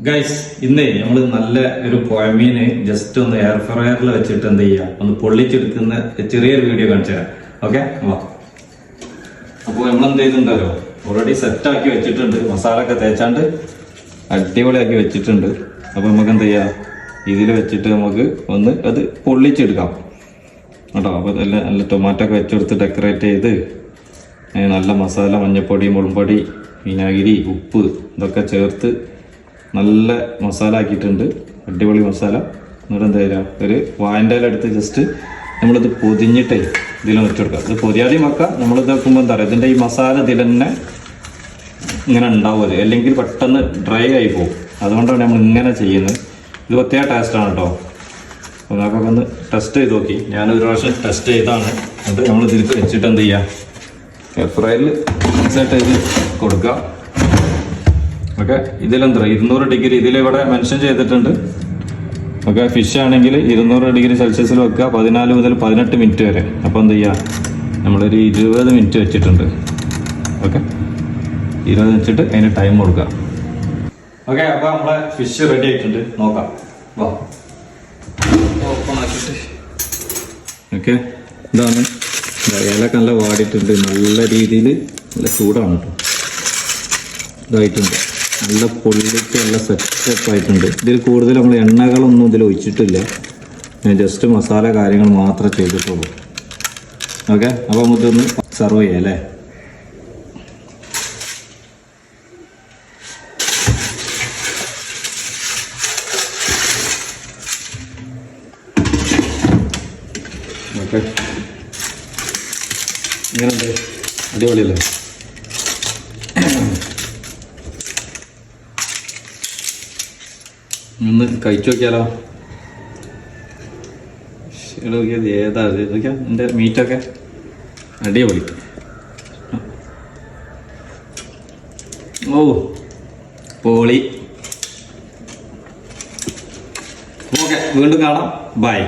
Guys ഇന്നേ നമ്മള് നല്ല ഒരു പുഴമീന് ജസ്റ്റ് ഒന്ന് എയർ ഫ്രയറിൽ വെച്ചിട്ട് എന്ത് ചെയ്യാം, ഒന്ന് പൊള്ളിച്ചെടുക്കുന്ന ചെറിയൊരു വീഡിയോ കാണിച്ചു തരാം. ഓക്കെ, അപ്പോൾ നമ്മൾ എന്ത് ചെയ്തിട്ടുണ്ടല്ലോ, ഓൾറെഡി സെറ്റാക്കി വെച്ചിട്ടുണ്ട്, മസാല ഒക്കെ തേച്ചാണ്ട് അടിപൊളിയാക്കി വെച്ചിട്ടുണ്ട്. അപ്പൊ നമുക്ക് എന്ത് ചെയ്യാം, ഇതിൽ വെച്ചിട്ട് നമുക്ക് ഒന്ന് അത് പൊള്ളിച്ചെടുക്കാം കേട്ടോ. അപ്പോൾ നല്ല ടൊമാറ്റോ ഒക്കെ വെച്ചെടുത്ത് ഡെക്കറേറ്റ് ചെയ്ത് നല്ല മസാല, മഞ്ഞൾപ്പൊടി, മുളകുപൊടി, വിനാഗിരി, ഉപ്പ് ഇതൊക്കെ ചേർത്ത് നല്ല മസാല ആക്കിയിട്ടുണ്ട്. അടിപൊളി മസാല. എന്നിട്ട് എന്താ ചെയ്യുക, ഒരു വാഴൻ്റെ ഇല എടുത്ത് ജസ്റ്റ് നമ്മളിത് പൊതിഞ്ഞിട്ടേ ഇതിൽ വെച്ചെടുക്കാം. ഇത് പൊതിയാതെയും വെക്കാം. നമ്മളിത് വെക്കുമ്പോൾ എന്താ പറയുക, ഇതിൻ്റെ ഈ മസാല ഇതിൽ തന്നെ ഇങ്ങനെ ഉണ്ടാവുമത്, അല്ലെങ്കിൽ പെട്ടെന്ന് ഡ്രൈ ആയി പോകും. അതുകൊണ്ടാണ് നമ്മൾ ഇങ്ങനെ ചെയ്യുന്നത്. ഇത് പ്രത്യേക ടേസ്റ്റാണ് കേട്ടോ. അപ്പോൾ നമുക്കൊക്കെ ഒന്ന് ടെസ്റ്റ് ചെയ്ത് നോക്കി. ഞാനൊരു പ്രാവശ്യം ടെസ്റ്റ് ചെയ്താണ്. അത് നമ്മൾ ഇതിലേക്ക് വെച്ചിട്ട് എന്ത് ചെയ്യുക, എയർ ഫ്രയറിൽ സെറ്റ് ചെയ്ത് കൊടുക്കുക. ഓക്കെ, ഇതിലെന്താ 200 ഡിഗ്രി ഇതിലിവിടെ മെൻഷൻ ചെയ്തിട്ടുണ്ട്. ഓക്കെ, ഫിഷ് ആണെങ്കിൽ 200 ഡിഗ്രി സെൽഷ്യസിൽ വെക്കുക, 14 മുതൽ 18 മിനിറ്റ് വരെ. അപ്പോൾ എന്ത് ചെയ്യുക, നമ്മളൊരു 20 മിനിറ്റ് വെച്ചിട്ടുണ്ട്. ഓക്കെ, 20 വെച്ചിട്ട് അതിന് ടൈം കൊടുക്കുക. ഓക്കെ, അപ്പോൾ നമ്മളെ ഫിഷ് റെഡി ആയിട്ടുണ്ട്. നോക്കാം, വാ ഓപ്പൺ ആക്കിയിട്ട്. ഓക്കെ, ഇതാണ് ഇലക്കെ നല്ല വാടിയിട്ടുണ്ട്. നല്ല രീതിയിൽ നല്ല ചൂടാണ് കേട്ടോ. ഇതായിട്ടുണ്ട്, നല്ല പൊള്ളിച്ച് നല്ല സെറ്റപ്പ് ആയിട്ടുണ്ട്. ഇതിൽ കൂടുതൽ നമ്മൾ എണ്ണകളൊന്നും ഇതിൽ ഒഴിച്ചിട്ടില്ല. ഞാൻ ജസ്റ്റ് മസാല കാര്യങ്ങൾ മാത്രമേ ചെയ്തിട്ടുള്ളൂ. ഓക്കെ, അപ്പോൾ നമുക്കൊന്ന് സെർവ് ചെയ്യാം അല്ലേ. ഓക്കെ, ഇങ്ങനെയുണ്ട്, അടിപൊളിയല്ലേ. ഒന്ന് കഴിച്ചു നോക്കിയാലോ. നോക്കിയത് ഏതാ ഇതൊക്കെ, എൻ്റെ മീറ്റൊക്കെ അടിപൊളി. ഓ പൊളി. ഓക്കെ, വീണ്ടും കാണാം. ബൈ.